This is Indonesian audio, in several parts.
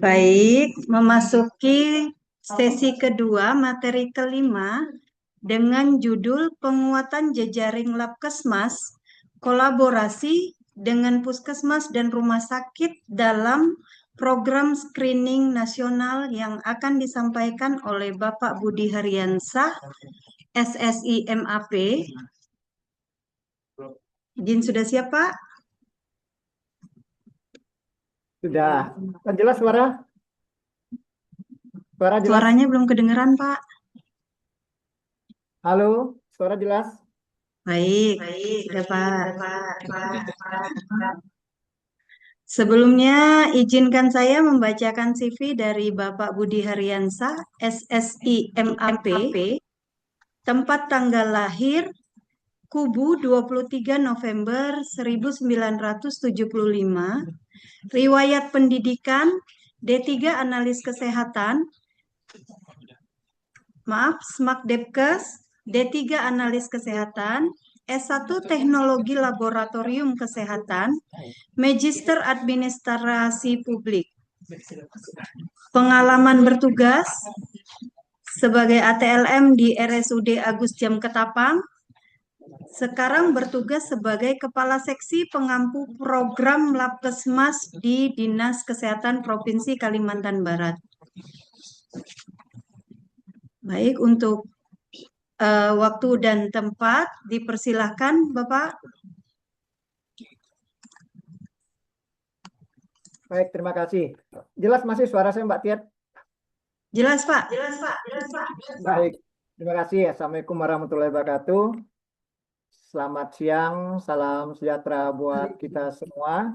Baik, memasuki sesi kedua, materi kelima, dengan judul Penguatan Jejaring Labkesmas, Kolaborasi dengan Puskesmas dan Rumah Sakit dalam Program Screening Nasional yang akan disampaikan oleh Bapak Budi Haryansah, SSI MAP. Izin sudah siap, Pak? Sudah. Jelas suara? Suara jelas? Suaranya belum kedengeran, Pak. Halo, suara jelas? Baik, sudah, Pak. Sebelumnya, izinkan saya membacakan CV dari Bapak Budi Haryansah, SSI MAP, tempat tanggal lahir, Kubu 23 November 1975, riwayat pendidikan, D3 Analis Kesehatan, SMAK-Depkes, D3 Analis Kesehatan, S1 Teknologi Laboratorium Kesehatan, Magister Administrasi Publik. Pengalaman bertugas sebagai ATLM di RSUD Agus Jam Ketapang. Sekarang bertugas sebagai Kepala Seksi Pengampu Program Labkesmas di Dinas Kesehatan Provinsi Kalimantan Barat. Baik, untuk waktu dan tempat dipersilahkan, Bapak. Baik, terima kasih. Jelas masih suara saya, Mbak Tiat? Jelas, Pak. Baik, terima kasih. Assalamualaikum warahmatullahi wabarakatuh. Selamat siang, salam sejahtera buat kita semua.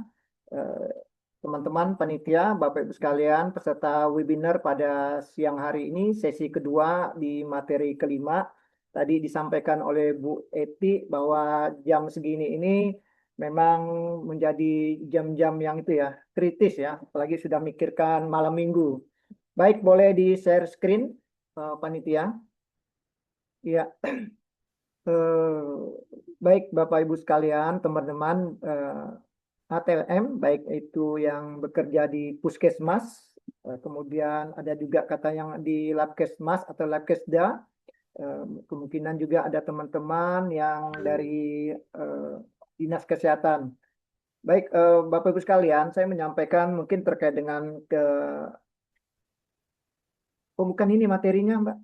Teman-teman panitia, Bapak Ibu sekalian, peserta webinar pada siang hari ini, sesi kedua di materi kelima. Tadi disampaikan oleh Bu Eti bahwa jam segini ini memang menjadi jam-jam yang itu ya, kritis ya, apalagi sudah mikirkan malam minggu. Baik, boleh di-share screen, panitia. Ya, baik Bapak Ibu sekalian, teman-teman ATLM, baik itu yang bekerja di Puskesmas, kemudian ada juga kata yang di Labkesmas atau Labkesda, kemungkinan juga ada teman-teman yang dari Dinas Kesehatan. Baik, Bapak Ibu sekalian, saya menyampaikan mungkin terkait dengan oh bukan ini materinya, Mbak.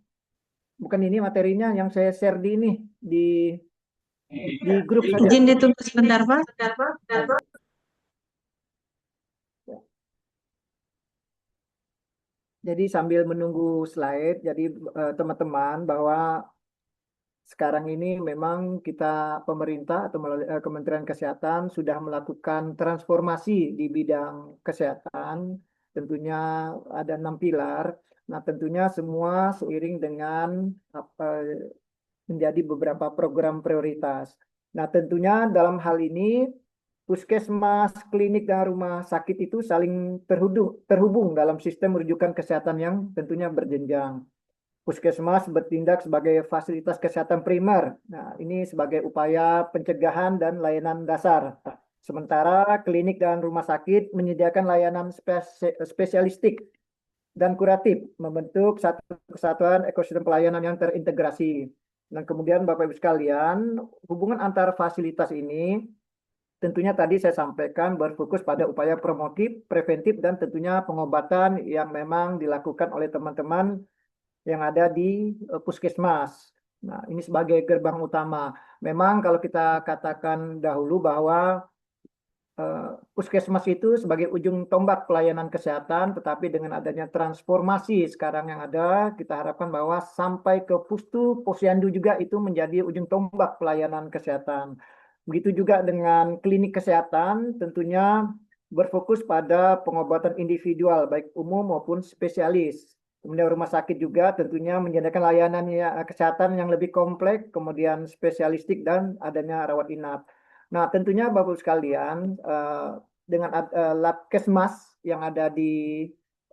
Bukan ini materinya yang saya share di ini di grup saja. Izin ditunggu sebentar, Pak. Jadi sambil menunggu slide, jadi teman-teman bahwa sekarang ini memang kita pemerintah atau melalui Kementerian Kesehatan sudah melakukan transformasi di bidang kesehatan. Tentunya ada 6 pilar. Nah, tentunya semua seiring dengan menjadi beberapa program prioritas. Nah, tentunya dalam hal ini puskesmas, klinik, dan rumah sakit itu saling terhubung dalam sistem rujukan kesehatan yang tentunya berjenjang. Puskesmas bertindak sebagai fasilitas kesehatan primer. Nah, ini sebagai upaya pencegahan dan layanan dasar. Sementara klinik dan rumah sakit menyediakan layanan spesialistik dan kuratif, membentuk satu kesatuan ekosistem pelayanan yang terintegrasi. Dan kemudian Bapak Ibu sekalian, hubungan antar fasilitas ini tentunya tadi saya sampaikan berfokus pada upaya promotif, preventif, dan tentunya pengobatan yang memang dilakukan oleh teman-teman yang ada di puskesmas. Nah, ini sebagai gerbang utama. Memang kalau kita katakan dahulu bahwa puskesmas itu sebagai ujung tombak pelayanan kesehatan, tetapi dengan adanya transformasi sekarang yang ada, kita harapkan bahwa sampai ke Pustu, Posyandu juga itu menjadi ujung tombak pelayanan kesehatan. Begitu juga dengan klinik kesehatan, tentunya berfokus pada pengobatan individual, baik umum maupun spesialis. Kemudian rumah sakit juga tentunya menyediakan layanan kesehatan yang lebih kompleks, kemudian spesialistik dan adanya rawat inap. Nah, tentunya Bapak sekalian, dengan Labkesmas yang ada di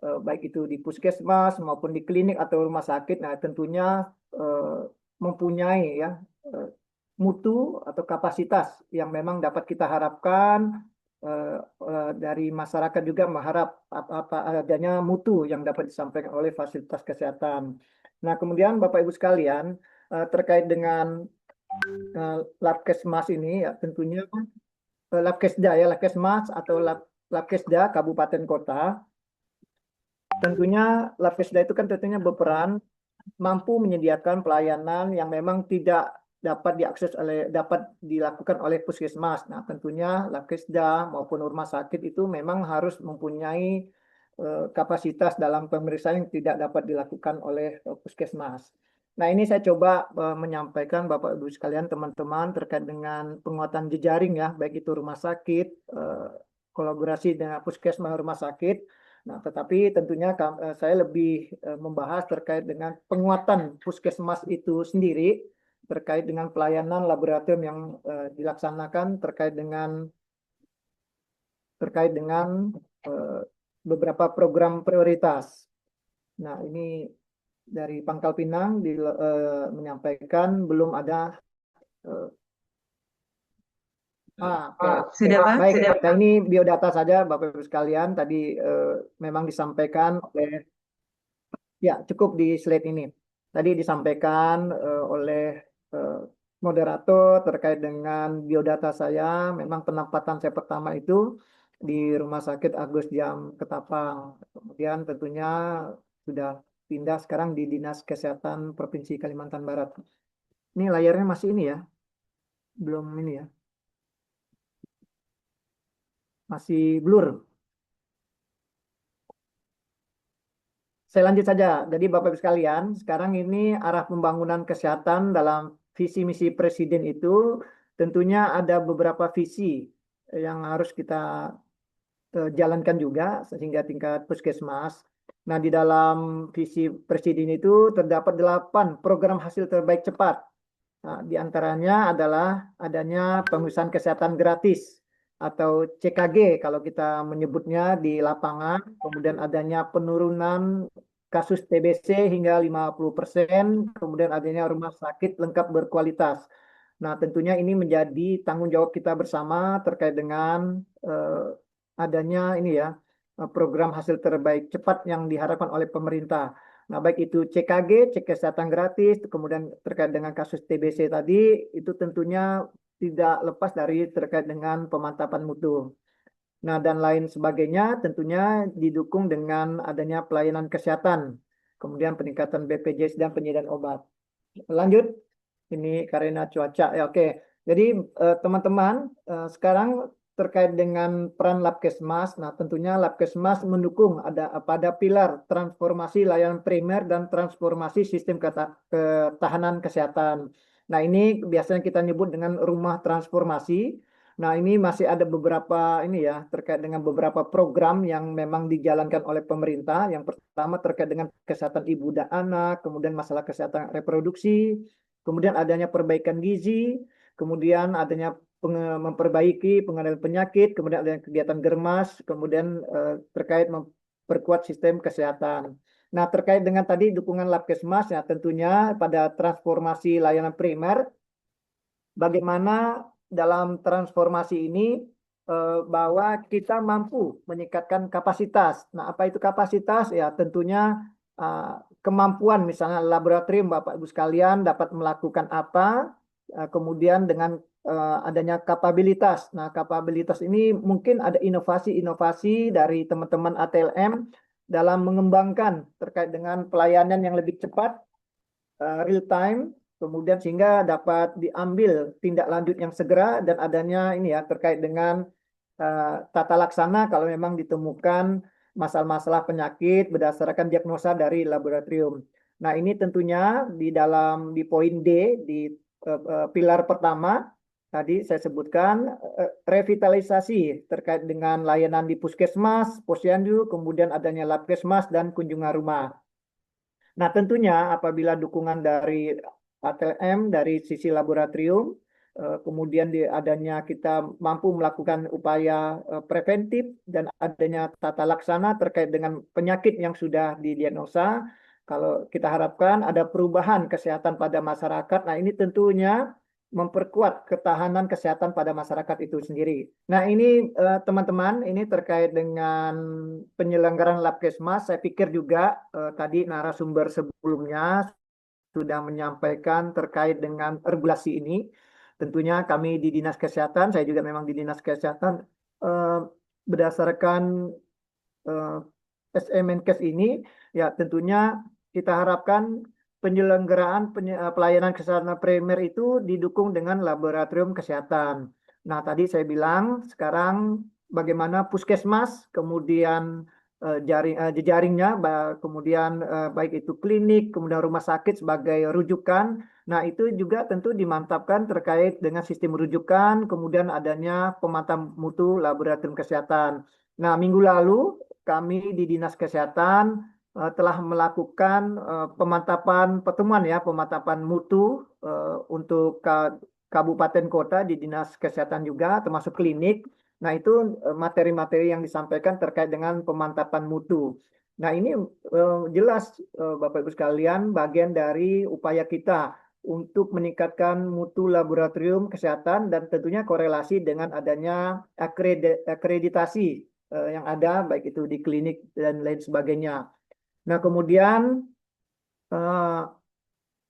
baik itu di puskesmas maupun di klinik atau rumah sakit, nah tentunya mempunyai ya mutu atau kapasitas yang memang dapat kita harapkan dari masyarakat juga mengharap apa adanya mutu yang dapat disampaikan oleh fasilitas kesehatan. Nah, kemudian Bapak Ibu sekalian, terkait dengan Labkesmas ini, ya tentunya Labkesda ya, Labkesmas atau Labkesda Kabupaten Kota, tentunya Labkesda itu kan tentunya berperan mampu menyediakan pelayanan yang memang tidak dapat dilakukan oleh puskesmas. Nah, tentunya Labkesda maupun rumah sakit itu memang harus mempunyai kapasitas dalam pemeriksaan yang tidak dapat dilakukan oleh puskesmas. Nah, ini saya coba menyampaikan Bapak Ibu sekalian, teman-teman, terkait dengan penguatan jejaring ya, baik itu rumah sakit, kolaborasi dengan puskesmas rumah sakit. Nah, tetapi tentunya saya lebih membahas terkait dengan penguatan puskesmas itu sendiri, terkait dengan pelayanan laboratorium yang dilaksanakan terkait dengan beberapa program prioritas. Nah, ini dari Pangkal Pinang menyampaikan belum ada. Oke. Sudah, Pak? Baik, nah ini biodata saja Bapak Ibu sekalian. Tadi memang disampaikan oleh, ya cukup di slide ini. Tadi disampaikan oleh eh, moderator terkait dengan biodata saya. Memang penempatan saya pertama itu di Rumah Sakit Agus Jam Ketapang. Kemudian tentunya sudah pindah sekarang di Dinas Kesehatan Provinsi Kalimantan Barat. Ini layarnya masih ini ya, belum ini ya, masih blur. Saya lanjut saja. Jadi Bapak Ibu sekalian, sekarang ini arah pembangunan kesehatan dalam visi misi Presiden itu tentunya ada beberapa visi yang harus kita jalankan juga sehingga tingkat puskesmas. Nah, di dalam visi Presiden itu terdapat 8 program hasil terbaik cepat. Nah, di antaranya adalah adanya pemeriksaan kesehatan gratis atau CKG kalau kita menyebutnya di lapangan, kemudian adanya penurunan kasus TBC hingga 50%, kemudian adanya rumah sakit lengkap berkualitas. Nah, tentunya ini menjadi tanggung jawab kita bersama terkait dengan adanya ini ya, program hasil terbaik cepat yang diharapkan oleh pemerintah. Nah, baik itu CKG, cek kesehatan gratis, kemudian terkait dengan kasus TBC tadi, itu tentunya tidak lepas dari terkait dengan pemantapan mutu. Nah, dan lain sebagainya tentunya didukung dengan adanya pelayanan kesehatan, kemudian peningkatan BPJS dan penyediaan obat. Lanjut, ini karena cuaca. Ya, oke. Jadi teman-teman, sekarang terkait dengan peran Labkesmas, nah tentunya Labkesmas mendukung pada pilar transformasi layanan primer dan transformasi sistem ketahanan kesehatan. Nah, ini biasanya kita nyebut dengan rumah transformasi. Nah, ini masih ada beberapa ini ya terkait dengan beberapa program yang memang dijalankan oleh pemerintah. Yang pertama terkait dengan kesehatan ibu dan anak, kemudian masalah kesehatan reproduksi, kemudian adanya perbaikan gizi, kemudian adanya memperbaiki pengendalian penyakit, kemudian adanya kegiatan germas, kemudian terkait memperkuat sistem kesehatan. Nah, terkait dengan tadi dukungan Labkesmas, ya tentunya pada transformasi layanan primer, bagaimana dalam transformasi ini bahwa kita mampu meningkatkan kapasitas. Nah, apa itu kapasitas? Ya, tentunya kemampuan misalnya laboratorium Bapak Ibu sekalian dapat melakukan apa, kemudian dengan adanya kapabilitas. Nah, kapabilitas ini mungkin ada inovasi-inovasi dari teman-teman ATLM dalam mengembangkan terkait dengan pelayanan yang lebih cepat, real time, kemudian sehingga dapat diambil tindak lanjut yang segera dan adanya ini ya terkait dengan tata laksana kalau memang ditemukan masalah-masalah penyakit berdasarkan diagnosa dari laboratorium. Nah, ini tentunya di poin D di pilar pertama tadi saya sebutkan revitalisasi terkait dengan layanan di puskesmas, posyandu, kemudian adanya labkesmas dan kunjungan rumah. Nah, tentunya apabila dukungan dari ATLM dari sisi laboratorium, kemudian adanya kita mampu melakukan upaya preventif dan adanya tata laksana terkait dengan penyakit yang sudah didiagnosa, kalau kita harapkan ada perubahan kesehatan pada masyarakat. Nah, ini tentunya memperkuat ketahanan kesehatan pada masyarakat itu sendiri. Nah, ini teman-teman, ini terkait dengan penyelenggaraan Labkesmas. Saya pikir juga tadi narasumber sebelumnya sudah menyampaikan terkait dengan regulasi ini. Tentunya kami di Dinas Kesehatan, saya juga memang di Dinas Kesehatan, berdasarkan SMNKes ini, ya tentunya kita harapkan penyelenggaraan pelayanan kesehatan primer itu didukung dengan laboratorium kesehatan. Nah, tadi saya bilang sekarang bagaimana puskesmas, kemudian jejaringnya, kemudian baik itu klinik, kemudian rumah sakit sebagai rujukan. Nah, itu juga tentu dimantapkan terkait dengan sistem rujukan, kemudian adanya pemantau mutu laboratorium kesehatan. Nah, minggu lalu kami di Dinas Kesehatan telah melakukan pemantapan pertemuan ya, pemantapan mutu untuk kabupaten kota di Dinas Kesehatan juga, termasuk klinik. Nah, itu materi-materi yang disampaikan terkait dengan pemantapan mutu. Nah, ini jelas Bapak Ibu sekalian bagian dari upaya kita untuk meningkatkan mutu laboratorium kesehatan dan tentunya korelasi dengan adanya akreditasi yang ada baik itu di klinik dan lain sebagainya. Nah, kemudian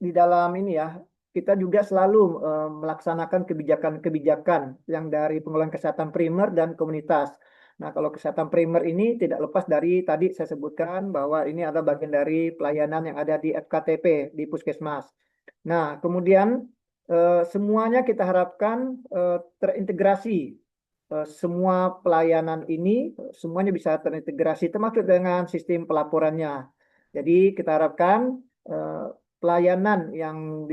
di dalam ini ya, kita juga selalu melaksanakan kebijakan-kebijakan yang dari pengelolaan kesehatan primer dan komunitas. Nah, kalau kesehatan primer ini tidak lepas dari tadi saya sebutkan bahwa ini adalah bagian dari pelayanan yang ada di FKTP, di Puskesmas. Nah, kemudian semuanya kita harapkan terintegrasi. Semua pelayanan ini semuanya bisa terintegrasi termasuk dengan sistem pelaporannya. Jadi kita harapkan pelayanan yang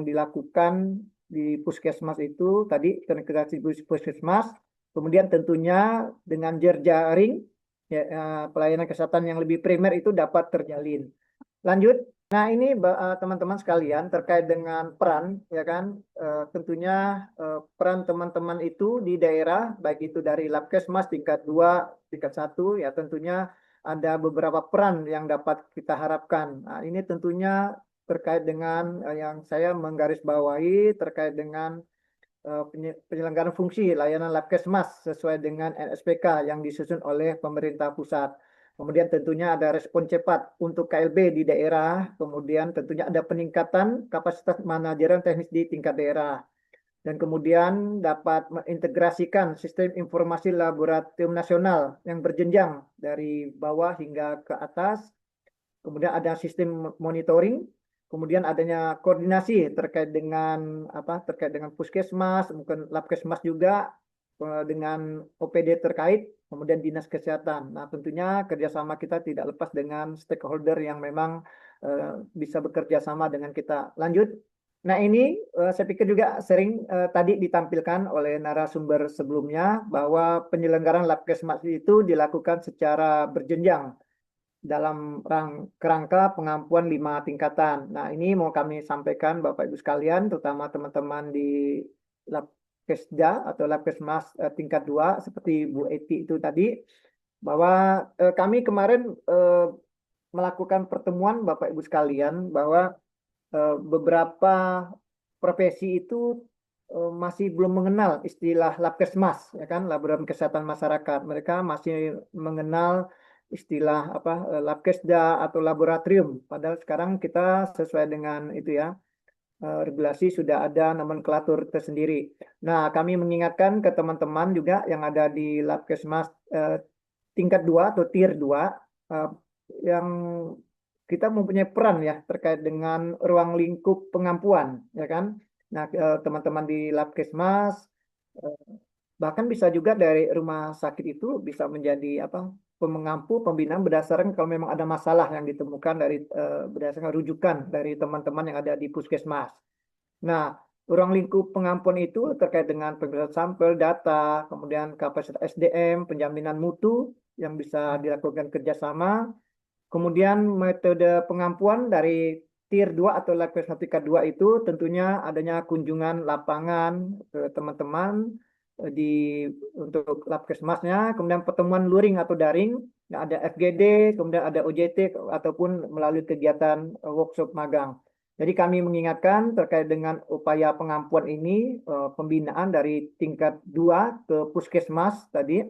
dilakukan di puskesmas itu tadi terintegrasi di puskesmas, kemudian tentunya dengan jejaring ya, pelayanan kesehatan yang lebih primer itu dapat terjalin. Lanjut. Nah, ini teman-teman sekalian terkait dengan peran, ya kan, tentunya peran teman-teman itu di daerah, baik itu dari Labkesmas tingkat 2, tingkat 1, ya tentunya ada beberapa peran yang dapat kita harapkan. Nah, ini tentunya terkait dengan yang saya menggarisbawahi terkait dengan penyelenggaraan fungsi layanan Labkesmas sesuai dengan NSPK yang disusun oleh pemerintah pusat. Kemudian tentunya ada respon cepat untuk KLB di daerah, kemudian tentunya ada peningkatan kapasitas manajemen teknis di tingkat daerah. Dan kemudian dapat mengintegrasikan sistem informasi laboratorium nasional yang berjenjang dari bawah hingga ke atas. Kemudian ada sistem monitoring, kemudian adanya koordinasi terkait dengan puskesmas, mungkin labkesmas juga dengan OPD terkait, kemudian dinas kesehatan. Nah, tentunya kerjasama kita tidak lepas dengan stakeholder yang memang bisa bekerja sama dengan kita. Lanjut. Nah, ini saya pikir juga sering tadi ditampilkan oleh narasumber sebelumnya bahwa penyelenggaraan labkesmas itu dilakukan secara berjenjang dalam kerangka pengampuan 5 tingkatan. Nah, ini mau kami sampaikan Bapak Ibu sekalian, terutama teman-teman di Labkesda atau Labkesmas tingkat 2, seperti Bu Eti itu tadi, bahwa kami kemarin melakukan pertemuan Bapak Ibu sekalian, bahwa beberapa profesi itu masih belum mengenal istilah Labkesmas, ya kan, Laboratorium Kesehatan Masyarakat. Mereka masih mengenal istilah Labkesda atau laboratorium. Padahal sekarang kita sesuai dengan itu ya, regulasi sudah ada nomenklatur tersendiri. Nah, kami mengingatkan ke teman-teman juga yang ada di Labkesmas tingkat 2 atau tier 2 yang kita mempunyai peran ya terkait dengan ruang lingkup pengampuan, ya kan. Nah, teman-teman di Labkesmas bahkan bisa juga dari rumah sakit itu bisa menjadi pengampu pembinaan berdasarkan kalau memang ada masalah yang ditemukan dari berdasarkan rujukan dari teman-teman yang ada di puskesmas. Nah, ruang lingkup pengampuan itu terkait dengan pemeriksaan sampel data, kemudian kapasitas SDM, penjaminan mutu yang bisa dilakukan kerjasama, kemudian metode pengampuan dari Tier 2 atau Labkesmas tingkat 2 itu tentunya adanya kunjungan lapangan ke teman-teman untuk Labkesmasnya, kemudian pertemuan luring atau daring, ada FGD, kemudian ada OJT ataupun melalui kegiatan workshop magang. Jadi kami mengingatkan terkait dengan upaya pengampuan ini, pembinaan dari tingkat 2 ke puskesmas tadi.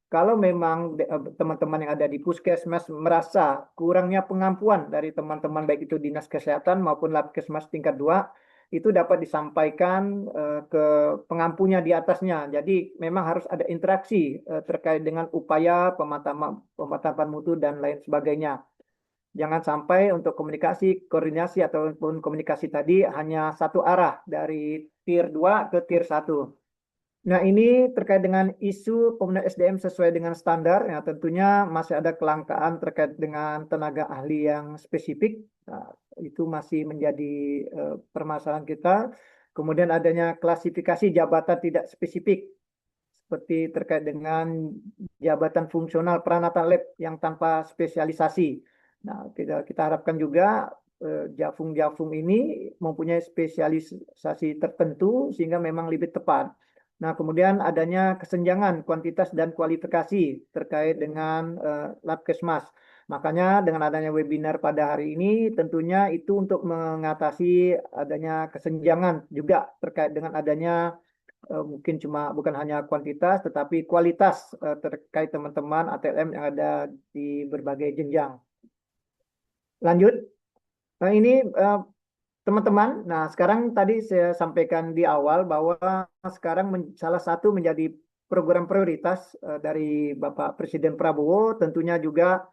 Kalau memang teman-teman yang ada di puskesmas merasa kurangnya pengampuan dari teman-teman baik itu dinas kesehatan maupun labkesmas tingkat 2, itu dapat disampaikan ke pengampunya di atasnya. Jadi memang harus ada interaksi terkait dengan upaya pemantapan mutu dan lain sebagainya. Jangan sampai untuk komunikasi, koordinasi ataupun komunikasi tadi hanya satu arah dari tier 2 ke tier 1. Nah, ini terkait dengan isu pemenuhan SDM sesuai dengan standar. Ya, tentunya masih ada kelangkaan terkait dengan tenaga ahli yang spesifik. Nah, itu masih menjadi permasalahan kita. Kemudian adanya klasifikasi jabatan tidak spesifik, seperti terkait dengan jabatan fungsional peranatan lab yang tanpa spesialisasi. Nah, kita harapkan juga Jafung-Jafung ini mempunyai spesialisasi tertentu sehingga memang lebih tepat. Nah, kemudian adanya kesenjangan kuantitas dan kualifikasi terkait dengan Labkesmas. Makanya dengan adanya webinar pada hari ini tentunya itu untuk mengatasi adanya kesenjangan juga terkait dengan adanya mungkin bukan hanya kuantitas tetapi kualitas terkait teman-teman ATLM yang ada di berbagai jenjang. Lanjut, ini teman-teman. Nah, sekarang tadi saya sampaikan di awal bahwa sekarang salah satu menjadi program prioritas dari Bapak Presiden Prabowo, tentunya juga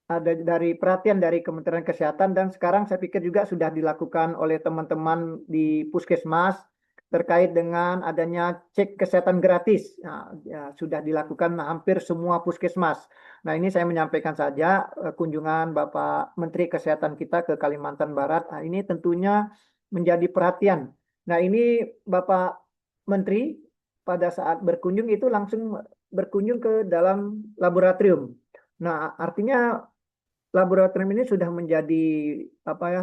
ada dari perhatian dari Kementerian Kesehatan, dan sekarang saya pikir juga sudah dilakukan oleh teman-teman di puskesmas terkait dengan adanya cek kesehatan gratis. Nah, ya, sudah dilakukan hampir semua puskesmas. Nah, ini saya menyampaikan saja kunjungan Bapak Menteri Kesehatan kita ke Kalimantan Barat. Nah, ini tentunya menjadi perhatian. Nah, ini Bapak Menteri pada saat berkunjung itu langsung berkunjung ke dalam laboratorium. Nah, artinya laboratorium ini sudah menjadi apa ya,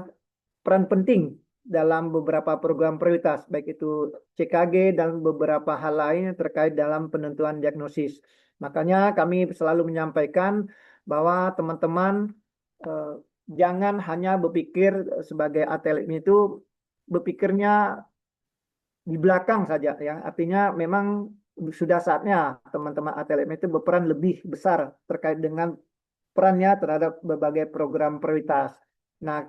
peran penting dalam beberapa program prioritas, baik itu CKG dan beberapa hal lain yang terkait dalam penentuan diagnosis. Makanya kami selalu menyampaikan bahwa teman-teman eh, jangan hanya berpikir sebagai atlet itu berpikirnya di belakang saja ya. Artinya memang sudah saatnya teman-teman atlet itu berperan lebih besar terkait dengan perannya terhadap berbagai program prioritas. Nah,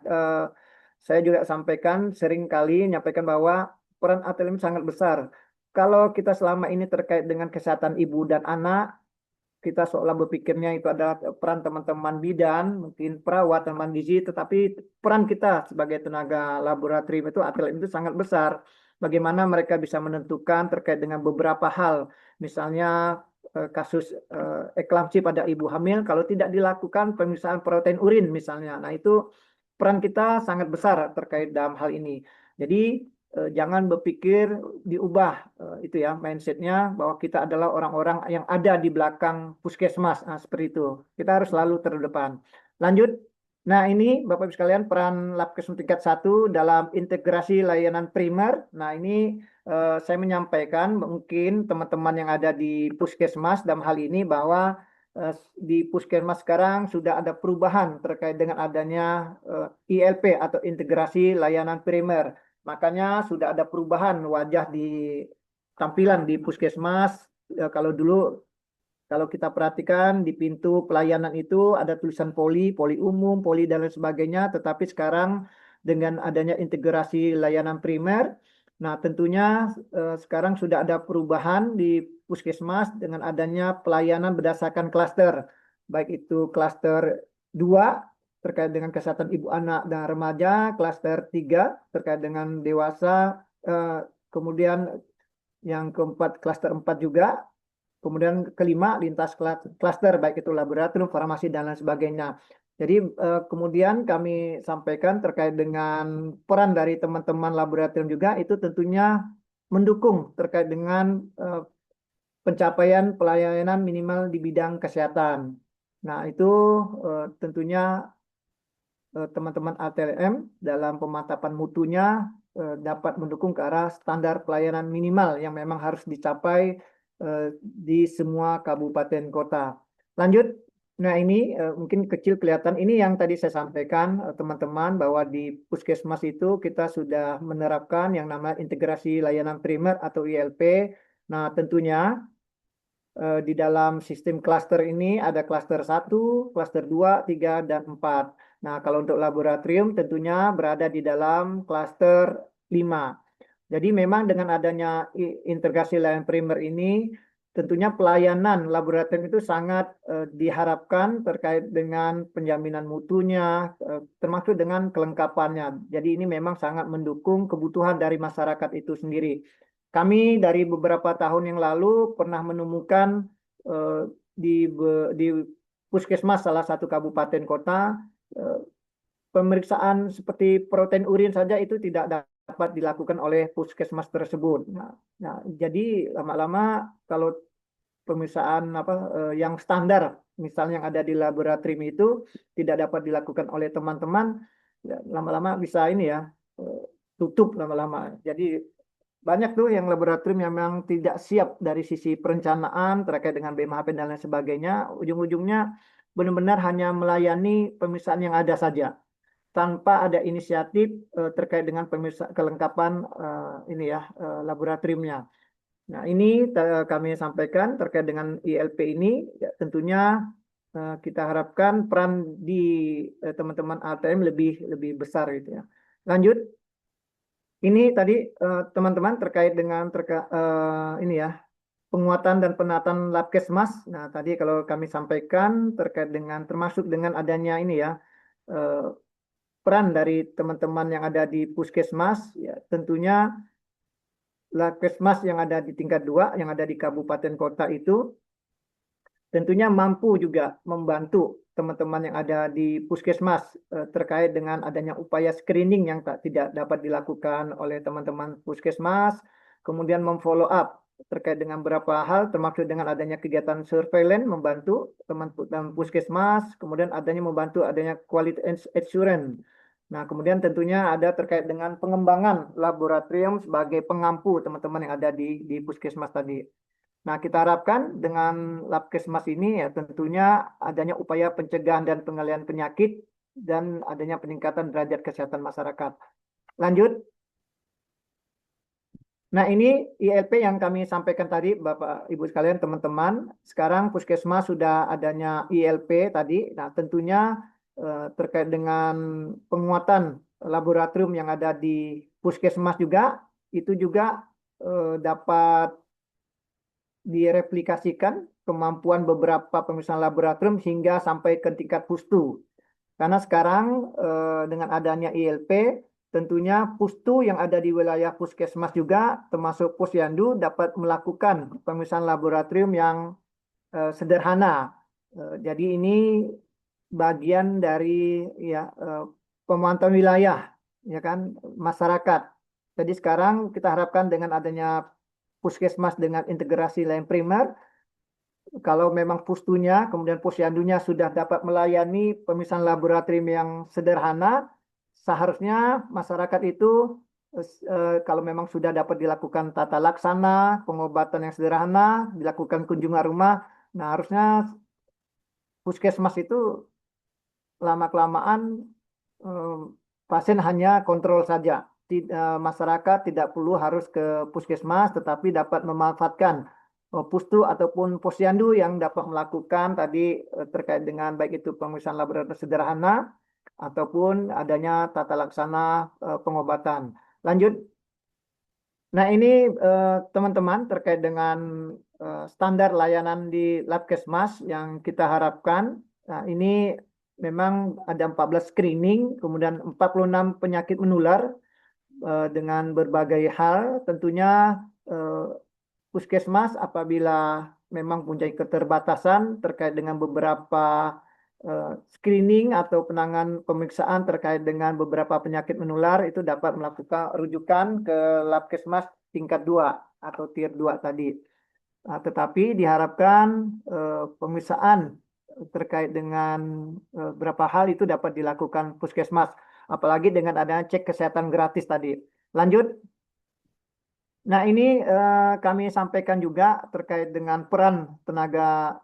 saya juga sampaikan sering kali menyampaikan bahwa peran ATLM sangat besar. Kalau kita selama ini terkait dengan kesehatan ibu dan anak, kita seolah berpikirnya itu adalah peran teman-teman bidan, mungkin perawat, teman gizi, tetapi peran kita sebagai tenaga laboratorium itu ATLM itu sangat besar. Bagaimana mereka bisa menentukan terkait dengan beberapa hal, misalnya kasus eklamsi pada ibu hamil, kalau tidak dilakukan pemeriksaan protein urin misalnya. Nah, itu peran kita sangat besar terkait dalam hal ini. Jadi jangan berpikir diubah itu ya mindsetnya bahwa kita adalah orang-orang yang ada di belakang puskesmas. Nah, seperti itu. Kita harus selalu terdepan. Lanjut. Nah, ini Bapak Ibu sekalian peran Labkesmas tingkat 1 dalam integrasi layanan primer. Nah, ini saya menyampaikan mungkin teman-teman yang ada di puskesmas dalam hal ini bahwa di puskesmas sekarang sudah ada perubahan terkait dengan adanya ILP atau integrasi layanan primer. Makanya sudah ada perubahan wajah di tampilan di puskesmas. Kalau dulu kalau kita perhatikan di pintu pelayanan itu ada tulisan poli, poli umum, poli dan lain sebagainya. Tetapi sekarang dengan adanya integrasi layanan primer, nah tentunya sekarang sudah ada perubahan di puskesmas dengan adanya pelayanan berdasarkan klaster. Baik itu klaster 2 terkait dengan kesehatan ibu anak dan remaja, klaster 3 terkait dengan dewasa, kemudian yang keempat klaster 4 juga, kemudian kelima lintas klaster baik itu laboratorium, farmasi dan lain sebagainya. Jadi kemudian kami sampaikan terkait dengan peran dari teman-teman laboratorium juga itu tentunya mendukung terkait dengan pencapaian pelayanan minimal di bidang kesehatan. Nah, itu tentunya teman-teman ATLM dalam pemantapan mutunya dapat mendukung ke arah standar pelayanan minimal yang memang harus dicapai di semua kabupaten kota. Lanjut. Nah, ini mungkin kecil kelihatan. Ini yang tadi saya sampaikan, teman-teman, bahwa di Puskesmas itu kita sudah menerapkan yang namanya integrasi layanan primer atau ILP. Nah, tentunya di dalam sistem klaster ini ada klaster 1, klaster 2, 3, dan 4. Nah, kalau untuk laboratorium tentunya berada di dalam klaster 5. Jadi memang dengan adanya integrasi layanan primer ini, tentunya pelayanan laboratorium itu sangat diharapkan terkait dengan penjaminan mutunya, termasuk dengan kelengkapannya. Jadi ini memang sangat mendukung kebutuhan dari masyarakat itu sendiri. Kami dari beberapa tahun yang lalu pernah menemukan di puskesmas salah satu kabupaten kota, eh, pemeriksaan seperti protein urin saja itu tidak dapat dilakukan oleh puskesmas tersebut. Nah, jadi lama-lama kalau pemeriksaan yang standar, misalnya yang ada di laboratorium itu tidak dapat dilakukan oleh teman-teman, ya, lama-lama bisa ini ya tutup lama-lama. Jadi banyak tuh yang laboratorium yang memang tidak siap dari sisi perencanaan terkait dengan BMHP dan lain sebagainya. Ujung-ujungnya benar-benar hanya melayani pemeriksaan yang ada saja tanpa ada inisiatif terkait dengan pemeriksaan kelengkapan ini ya laboratoriumnya. Nah, ini kami sampaikan terkait dengan ILP ini, ya, tentunya kita harapkan peran di teman-teman ATM lebih lebih besar gitu ya. Lanjut. Ini tadi teman-teman terkait dengan ini ya penguatan dan penataan Labkesmas. Nah, tadi kalau kami sampaikan terkait dengan termasuk dengan adanya ini ya eh, peran dari teman-teman yang ada di Puskesmas, ya tentunya Labkesmas yang ada di tingkat 2 yang ada di kabupaten kota itu tentunya mampu juga membantu teman-teman yang ada di puskesmas terkait dengan adanya upaya screening yang tidak dapat dilakukan oleh teman-teman puskesmas, kemudian memfollow up terkait dengan beberapa hal, termasuk dengan adanya kegiatan surveillance membantu teman-teman puskesmas, kemudian adanya membantu adanya quality assurance. Nah, kemudian tentunya ada terkait dengan pengembangan laboratorium sebagai pengampu teman-teman yang ada di puskesmas tadi. Nah, kita harapkan dengan Labkesmas ini ya tentunya adanya upaya pencegahan dan pengendalian penyakit dan adanya peningkatan derajat kesehatan masyarakat. Lanjut. Nah, ini ILP yang kami sampaikan tadi, Bapak Ibu sekalian, teman-teman. Sekarang Puskesmas sudah adanya ILP tadi. Nah, tentunya terkait dengan penguatan laboratorium yang ada di Puskesmas juga, itu juga dapat direplikasikan kemampuan beberapa pemeriksaan laboratorium hingga sampai ke tingkat pustu. Karena sekarang dengan adanya ILP, tentunya pustu yang ada di wilayah puskesmas juga, termasuk posyandu, dapat melakukan pemeriksaan laboratorium yang sederhana. Jadi ini bagian dari ya pemantauan wilayah, ya kan, masyarakat. Jadi sekarang kita harapkan dengan adanya puskesmas dengan integrasi lain primer, kalau memang pustunya, kemudian posyandunya sudah dapat melayani pemeriksaan laboratorium yang sederhana, seharusnya masyarakat itu kalau memang sudah dapat dilakukan tata laksana, pengobatan yang sederhana, dilakukan kunjungan rumah, nah harusnya puskesmas itu lama-kelamaan eh, pasien hanya kontrol saja. Masyarakat tidak perlu harus ke puskesmas, tetapi dapat memanfaatkan pustu ataupun posyandu yang dapat melakukan tadi terkait dengan baik itu pemeriksaan laboratorium sederhana ataupun adanya tata laksana pengobatan. Lanjut. Nah, ini teman-teman terkait dengan standar layanan di Labkesmas yang kita harapkan. Nah, ini memang ada 14 screening, kemudian 46 penyakit menular dengan berbagai hal. Tentunya eh, puskesmas apabila memang punya keterbatasan terkait dengan beberapa screening atau penanganan pemeriksaan terkait dengan beberapa penyakit menular itu dapat melakukan rujukan ke Labkesmas tingkat 2 atau tier 2 tadi. Nah, tetapi diharapkan pemeriksaan terkait dengan beberapa hal itu dapat dilakukan puskesmas, apalagi dengan adanya cek kesehatan gratis tadi. Lanjut. Nah, ini kami sampaikan juga terkait dengan peran tenaga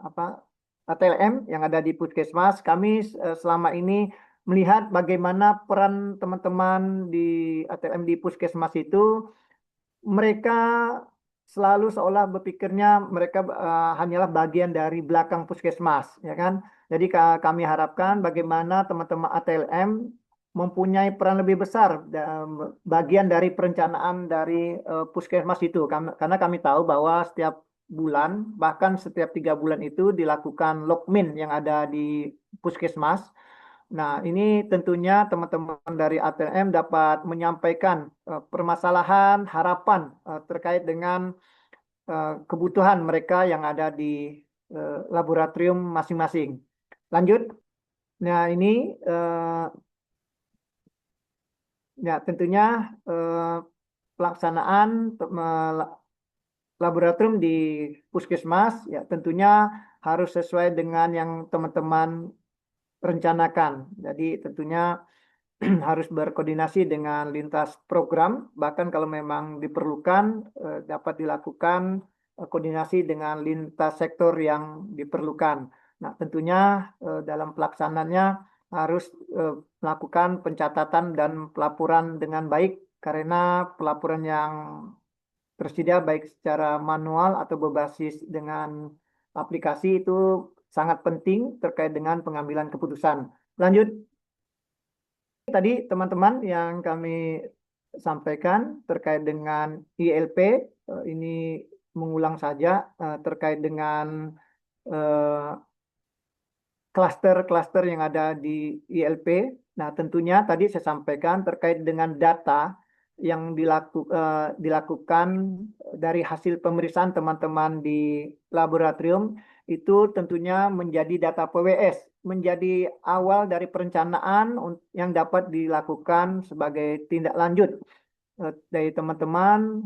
apa ATLM yang ada di Puskesmas, kami selama ini melihat bagaimana peran teman-teman di ATLM di Puskesmas itu, mereka selalu seolah berpikirnya mereka hanyalah bagian dari belakang Puskesmas, ya kan? Jadi kami harapkan bagaimana teman-teman ATLM mempunyai peran lebih besar bagian dari perencanaan dari Puskesmas itu. Karena kami tahu bahwa setiap bulan, bahkan setiap 3 bulan itu dilakukan lokmin yang ada di Puskesmas. Nah, ini tentunya teman-teman dari ATM dapat menyampaikan permasalahan, harapan terkait dengan kebutuhan mereka yang ada di laboratorium masing-masing. Lanjut. Nah, ini ya tentunya pelaksanaan laboratorium di Puskesmas ya tentunya harus sesuai dengan yang teman-teman rencanakan. Jadi tentunya harus berkoordinasi dengan lintas program, bahkan kalau memang diperlukan dapat dilakukan koordinasi dengan lintas sektor yang diperlukan. Nah, tentunya dalam pelaksanaannya harus melakukan pencatatan dan pelaporan dengan baik karena pelaporan yang tersedia baik secara manual atau berbasis dengan aplikasi itu sangat penting terkait dengan pengambilan keputusan. Lanjut. Tadi teman-teman yang kami sampaikan terkait dengan ILP, ini mengulang saja terkait dengan eh, klaster-klaster yang ada di ILP. Nah, tentunya tadi saya sampaikan terkait dengan data yang dilakukan dari hasil pemeriksaan teman-teman di laboratorium itu tentunya menjadi data PWS, menjadi awal dari perencanaan yang dapat dilakukan sebagai tindak lanjut dari teman-teman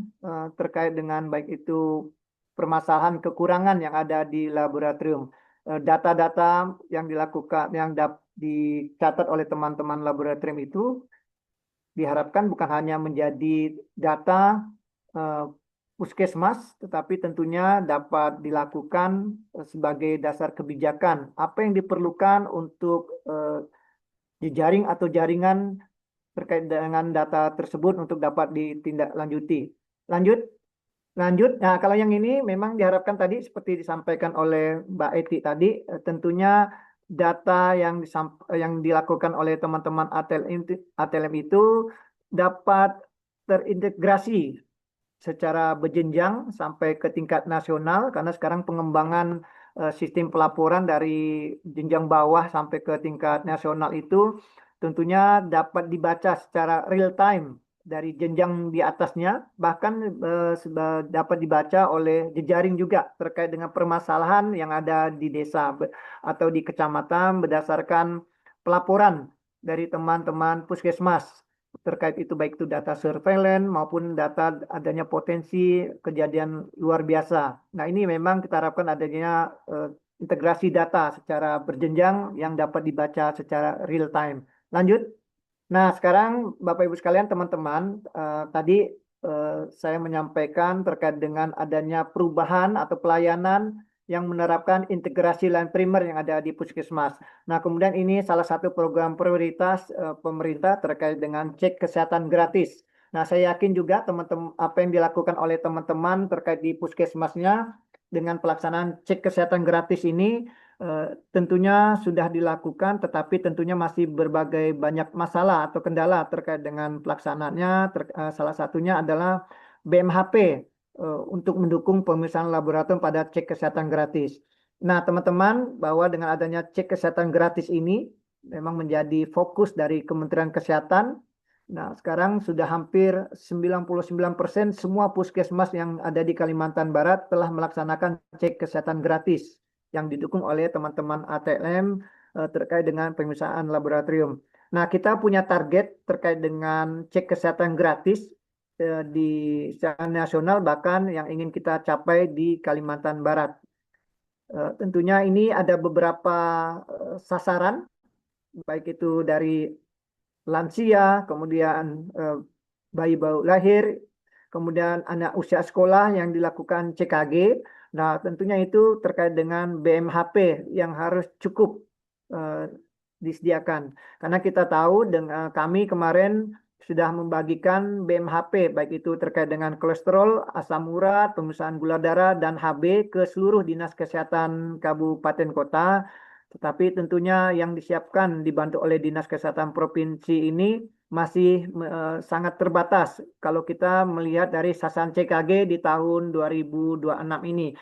terkait dengan baik itu permasalahan kekurangan yang ada di laboratorium. Data-data yang dilakukan, yang dicatat oleh teman-teman laboratorium itu diharapkan bukan hanya menjadi data Puskesmas, tetapi tentunya dapat dilakukan sebagai dasar kebijakan. Apa yang diperlukan untuk jejaring atau jaringan terkait dengan data tersebut untuk dapat ditindaklanjuti. Lanjut. Lanjut, nah kalau yang ini memang diharapkan tadi seperti disampaikan oleh Mbak Eti tadi, tentunya data yang dilakukan oleh teman-teman ATLM itu dapat terintegrasi secara berjenjang sampai ke tingkat nasional karena sekarang pengembangan sistem pelaporan dari jenjang bawah sampai ke tingkat nasional itu tentunya dapat dibaca secara real time dari jenjang di atasnya, bahkan dapat dibaca oleh jejaring juga terkait dengan permasalahan yang ada di desa atau di kecamatan berdasarkan pelaporan dari teman-teman puskesmas terkait itu baik itu data surveillance maupun data adanya potensi kejadian luar biasa. Nah, ini memang kita harapkan adanya integrasi data secara berjenjang yang dapat dibaca secara real time. Lanjut. Nah, sekarang Bapak Ibu sekalian, teman-teman, tadi saya menyampaikan terkait dengan adanya perubahan atau pelayanan yang menerapkan integrasi layanan primer yang ada di Puskesmas. Nah, kemudian ini salah satu program prioritas pemerintah terkait dengan cek kesehatan gratis. Nah, saya yakin juga teman-teman apa yang dilakukan oleh teman-teman terkait di Puskesmasnya dengan pelaksanaan cek kesehatan gratis ini tentunya sudah dilakukan, tetapi tentunya masih berbagai banyak masalah atau kendala terkait dengan pelaksanaannya. Salah satunya adalah BMHP untuk mendukung pemeriksaan laboratorium pada cek kesehatan gratis. Nah, teman-teman, bahwa dengan adanya cek kesehatan gratis ini memang menjadi fokus dari Kementerian Kesehatan. Nah, sekarang sudah hampir 99% semua puskesmas yang ada di Kalimantan Barat telah melaksanakan cek kesehatan gratis yang didukung oleh teman-teman ATM terkait dengan pemeriksaan laboratorium. Nah, kita punya target terkait dengan cek kesehatan gratis di secara nasional, bahkan yang ingin kita capai di Kalimantan Barat. Tentunya ini ada beberapa sasaran, baik itu dari lansia, kemudian bayi baru lahir, kemudian anak usia sekolah yang dilakukan CKG, Nah, tentunya itu terkait dengan BMHP yang harus cukup eh, disediakan. Karena kita tahu dengan kami kemarin sudah membagikan BMHP, baik itu terkait dengan kolesterol, asam urat, pemeriksaan gula darah, dan HB ke seluruh dinas kesehatan kabupaten kota. Tetapi tentunya yang disiapkan dibantu oleh dinas kesehatan provinsi ini masih sangat terbatas kalau kita melihat dari sasaran CKG di tahun 2026 ini.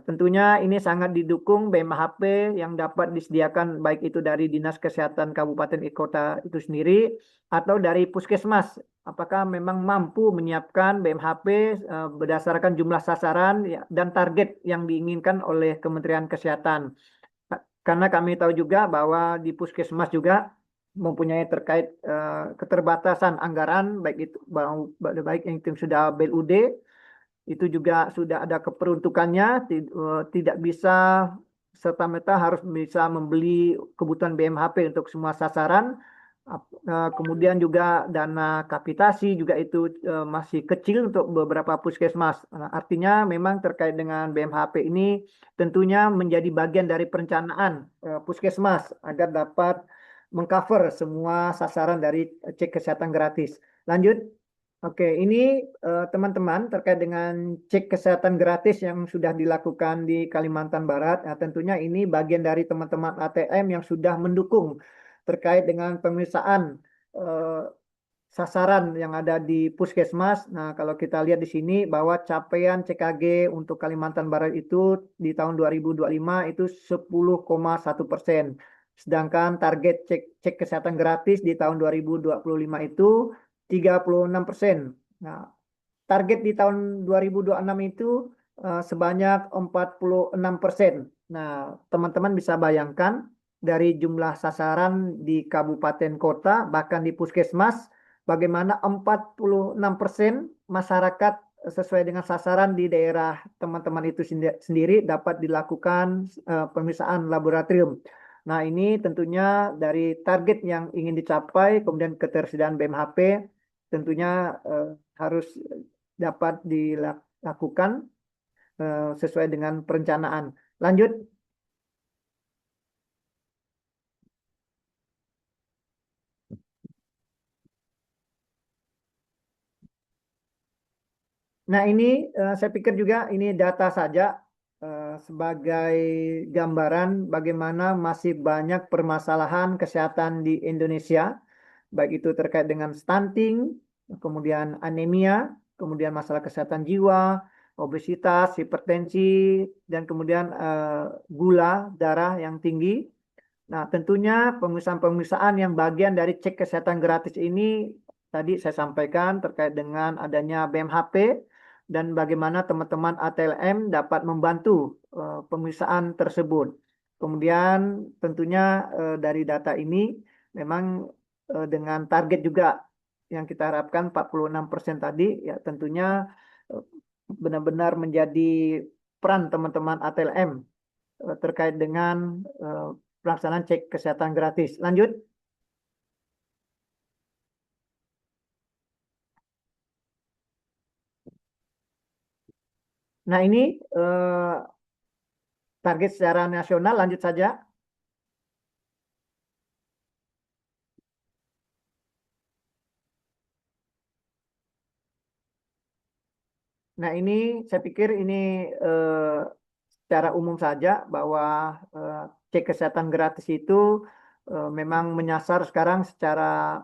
Tentunya ini sangat didukung BMHP yang dapat disediakan baik itu dari Dinas Kesehatan Kabupaten Kota itu sendiri atau dari Puskesmas. Apakah memang mampu menyiapkan BMHP berdasarkan jumlah sasaran dan target yang diinginkan oleh Kementerian Kesehatan? Karena kami tahu juga bahwa di Puskesmas juga mempunyai terkait keterbatasan anggaran baik itu baik yang itu sudah BLUD itu juga sudah ada keperuntukannya, tidak bisa serta-merta harus bisa membeli kebutuhan BMHP untuk semua sasaran. Kemudian juga dana kapitasi juga itu masih kecil untuk beberapa puskesmas. Nah, artinya memang terkait dengan BMHP ini tentunya menjadi bagian dari perencanaan puskesmas agar dapat mengcover semua sasaran dari cek kesehatan gratis. Lanjut. Oke, ini teman-teman terkait dengan cek kesehatan gratis yang sudah dilakukan di Kalimantan Barat. Nah, tentunya ini bagian dari teman-teman ATM yang sudah mendukung terkait dengan pemeriksaan eh, sasaran yang ada di Puskesmas. Nah, kalau kita lihat di sini bahwa capaian CKG untuk Kalimantan Barat itu di tahun 2025 itu 10,1%. Sedangkan target cek kesehatan gratis di tahun 2025 itu 36%. Nah, target di tahun 2026 itu sebanyak 46%. Nah, teman-teman bisa bayangkan dari jumlah sasaran di kabupaten kota, bahkan di puskesmas, bagaimana 46% masyarakat sesuai dengan sasaran di daerah teman-teman itu sendiri dapat dilakukan pemeriksaan laboratorium. Nah, ini tentunya dari target yang ingin dicapai, kemudian ketersediaan BMHP, tentunya harus dapat dilakukan sesuai dengan perencanaan. Lanjut. Nah, ini saya pikir juga ini data saja sebagai gambaran bagaimana masih banyak permasalahan kesehatan di Indonesia, baik itu terkait dengan stunting, kemudian anemia, kemudian masalah kesehatan jiwa, obesitas, hipertensi, dan kemudian gula darah yang tinggi. Nah, tentunya pemeriksaan-pemeriksaan yang bagian dari cek kesehatan gratis ini tadi saya sampaikan terkait dengan adanya BMHP dan bagaimana teman-teman ATLM dapat membantu pemeriksaan tersebut. Kemudian tentunya dari data ini memang dengan target juga yang kita harapkan 46% tadi ya tentunya eh, benar-benar menjadi peran teman-teman ATLM terkait dengan eh, pelaksanaan cek kesehatan gratis. Lanjut. Nah, ini target secara nasional. Lanjut saja. Nah, ini saya pikir ini secara umum saja bahwa eh, cek kesehatan gratis itu memang menyasar sekarang secara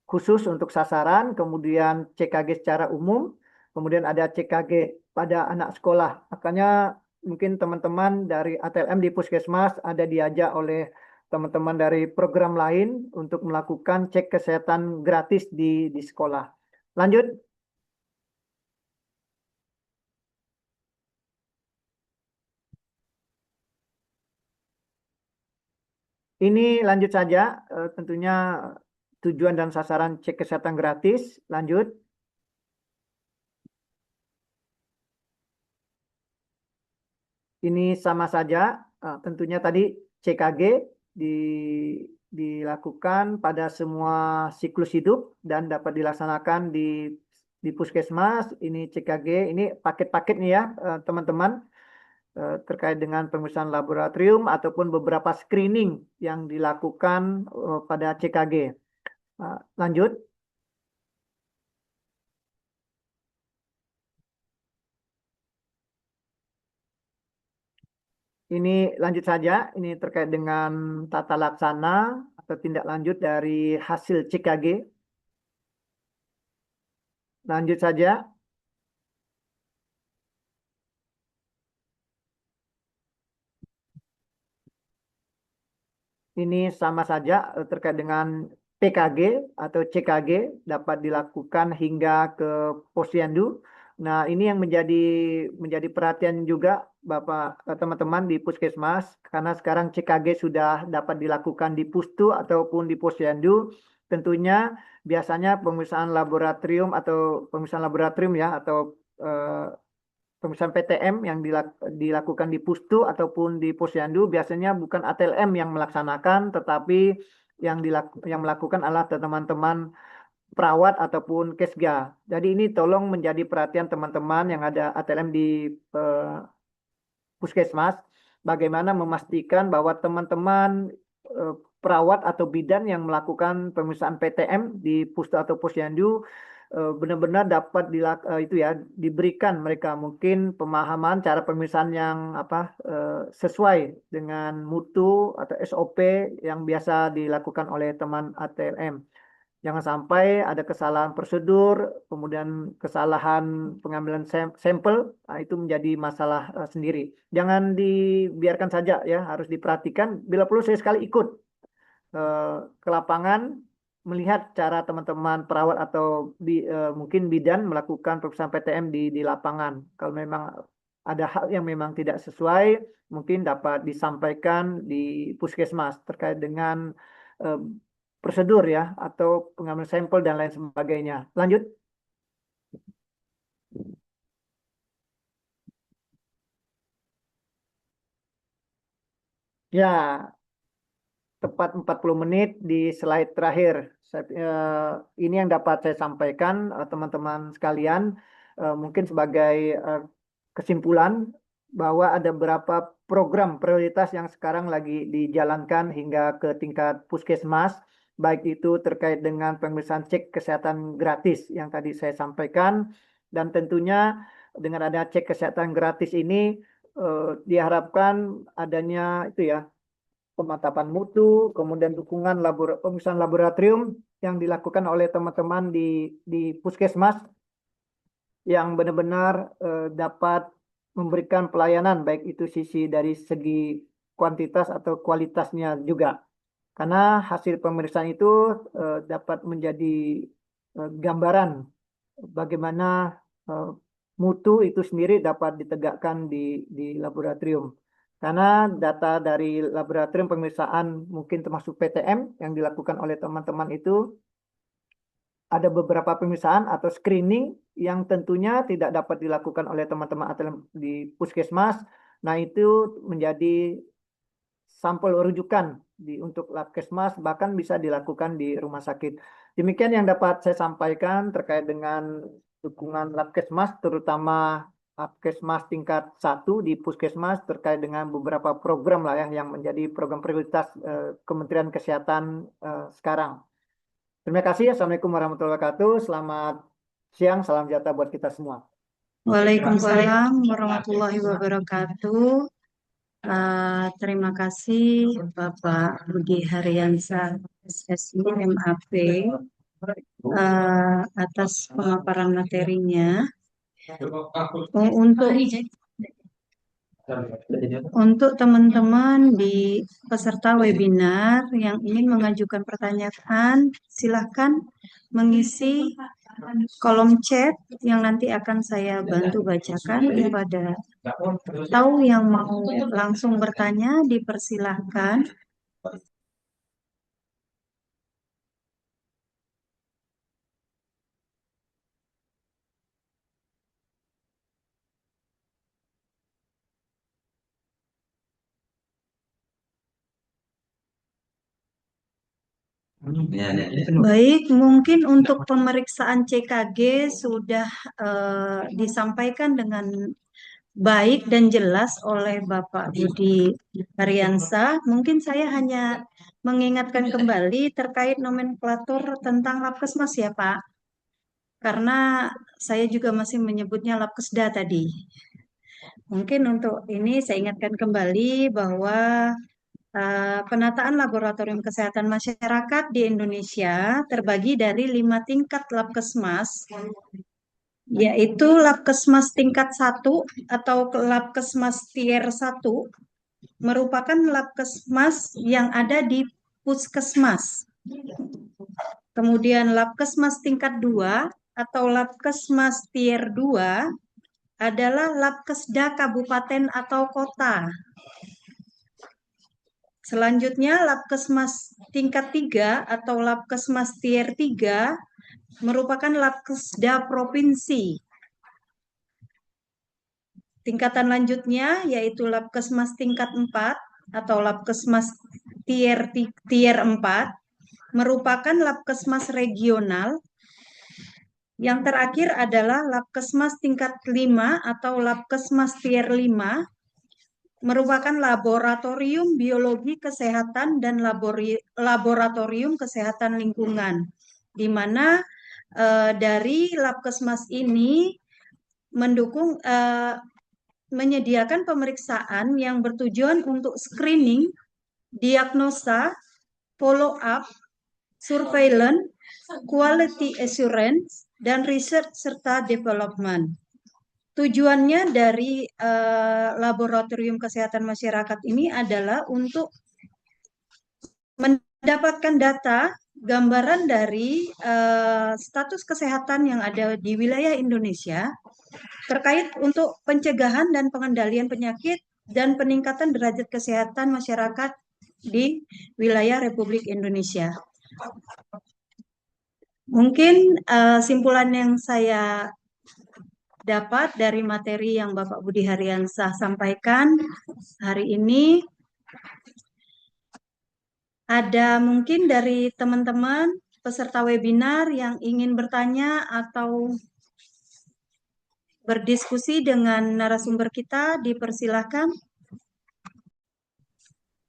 khusus untuk sasaran, kemudian CKG secara umum, kemudian ada CKG pada anak sekolah. Makanya mungkin teman-teman dari ATLM di Puskesmas ada diajak oleh teman-teman dari program lain untuk melakukan cek kesehatan gratis di sekolah. Lanjut. Ini lanjut saja, tentunya tujuan dan sasaran cek kesehatan gratis. Lanjut. Ini sama saja, tentunya tadi CKG di, dilakukan pada semua siklus hidup dan dapat dilaksanakan di puskesmas. Ini CKG, ini paket-paketnya ya teman-teman. terkait dengan pemeriksaan laboratorium ataupun beberapa screening yang dilakukan pada CKG. Lanjut. Ini lanjut saja, ini terkait dengan tata laksana atau tindak lanjut dari hasil CKG. Lanjut saja. Ini sama saja terkait dengan PKG atau CKG dapat dilakukan hingga ke posyandu. Nah, ini yang menjadi perhatian juga Bapak teman-teman di Puskesmas karena sekarang CKG sudah dapat dilakukan di Pustu ataupun di posyandu. Tentunya biasanya pemeriksaan laboratorium ya atau eh, pemeriksaan PTM yang dilakukan di Pustu ataupun di Posyandu biasanya bukan ATLM yang melaksanakan, tetapi yang melakukan adalah teman-teman perawat ataupun Kesga. Jadi ini tolong menjadi perhatian teman-teman yang ada ATLM di eh, Puskesmas, bagaimana memastikan bahwa teman-teman perawat atau bidan yang melakukan pemeriksaan PTM di Pustu atau Posyandu benar-benar dapat itu ya diberikan mereka mungkin pemahaman cara pemeriksaan yang sesuai dengan mutu atau SOP yang biasa dilakukan oleh teman ATLM. Jangan sampai ada kesalahan prosedur, kemudian kesalahan pengambilan sampel, nah itu menjadi masalah sendiri. Jangan dibiarkan saja ya, harus diperhatikan. Bila perlu saya sekali ikut ke lapangan melihat cara teman-teman perawat atau mungkin bidan melakukan pemeriksaan PTM di lapangan. Kalau memang ada hal yang memang tidak sesuai, mungkin dapat disampaikan di puskesmas terkait dengan eh, prosedur ya atau pengambilan sampel dan lain sebagainya. Lanjut. Ya, tepat 40 menit di slide terakhir. Ini yang dapat saya sampaikan teman-teman sekalian mungkin sebagai kesimpulan bahwa ada beberapa program prioritas yang sekarang lagi dijalankan hingga ke tingkat puskesmas, baik itu terkait dengan pemeriksaan cek kesehatan gratis yang tadi saya sampaikan, dan tentunya dengan ada cek kesehatan gratis ini diharapkan adanya itu ya pemantapan mutu, kemudian dukungan pemeriksaan laboratorium yang dilakukan oleh teman-teman di puskesmas yang benar-benar dapat memberikan pelayanan baik itu sisi dari segi kuantitas atau kualitasnya juga. Karena hasil pemeriksaan itu dapat menjadi gambaran bagaimana eh, mutu itu sendiri dapat ditegakkan di laboratorium. Karena data dari laboratorium pemeriksaan mungkin termasuk PTM yang dilakukan oleh teman-teman itu ada beberapa pemeriksaan atau screening yang tentunya tidak dapat dilakukan oleh teman-teman atlet di puskesmas. Nah, itu menjadi sampel rujukan untuk labkesmas bahkan bisa dilakukan di rumah sakit. Demikian yang dapat saya sampaikan terkait dengan dukungan labkesmas terutama labkesmas tingkat 1 di puskesmas terkait dengan beberapa program lah ya yang menjadi program prioritas Kementerian Kesehatan sekarang. Terima kasih. Assalamualaikum warahmatullahi wabarakatuh. Selamat siang, salam sejahtera buat kita semua. Waalaikumsalam warahmatullahi wabarakatuh. Terima kasih Bapak Budi Haryansa, SSI MAP, atas pemaparan materinya. Untuk teman-teman di peserta webinar yang ingin mengajukan pertanyaan, silakan mengisi kolom chat yang nanti akan saya bantu bacakan kepada tahu yang mau langsung bertanya, dipersilahkan. Baik, mungkin untuk pemeriksaan CKG sudah disampaikan dengan baik dan jelas oleh Bapak Budi Haryansa. Mungkin saya hanya mengingatkan kembali terkait nomenklatur tentang Labkesmas ya Pak, karena saya juga masih menyebutnya Labkesda tadi. Mungkin untuk ini saya ingatkan kembali bahwa penataan laboratorium kesehatan masyarakat di Indonesia terbagi dari 5 tingkat Labkesmas, yaitu Labkesmas tingkat 1 atau Labkesmas tier 1 merupakan Labkesmas yang ada di Puskesmas. Kemudian Labkesmas tingkat 2 atau Labkesmas tier 2 adalah Labkesda kabupaten atau kota. Selanjutnya Labkesmas tingkat 3 atau Labkesmas tier 3 merupakan Labkesda provinsi. Tingkatan lanjutnya yaitu Labkesmas tingkat 4 atau Labkesmas tier 4 merupakan Labkesmas regional. Yang terakhir adalah Labkesmas tingkat 5 atau Labkesmas tier 5 merupakan laboratorium biologi kesehatan dan laboratorium kesehatan lingkungan, di mana dari Labkesmas ini mendukung menyediakan pemeriksaan yang bertujuan untuk screening, diagnosa, follow up, surveillance, quality assurance, dan research serta development. Tujuannya dari laboratorium kesehatan masyarakat ini adalah untuk mendapatkan data gambaran dari status kesehatan yang ada di wilayah Indonesia terkait untuk pencegahan dan pengendalian penyakit dan peningkatan derajat kesehatan masyarakat di wilayah Republik Indonesia. Mungkin simpulan yang saya dapat dari materi yang Bapak Budi Haryansah sampaikan hari ini, ada mungkin dari teman-teman peserta webinar yang ingin bertanya atau berdiskusi dengan narasumber kita, dipersilahkan.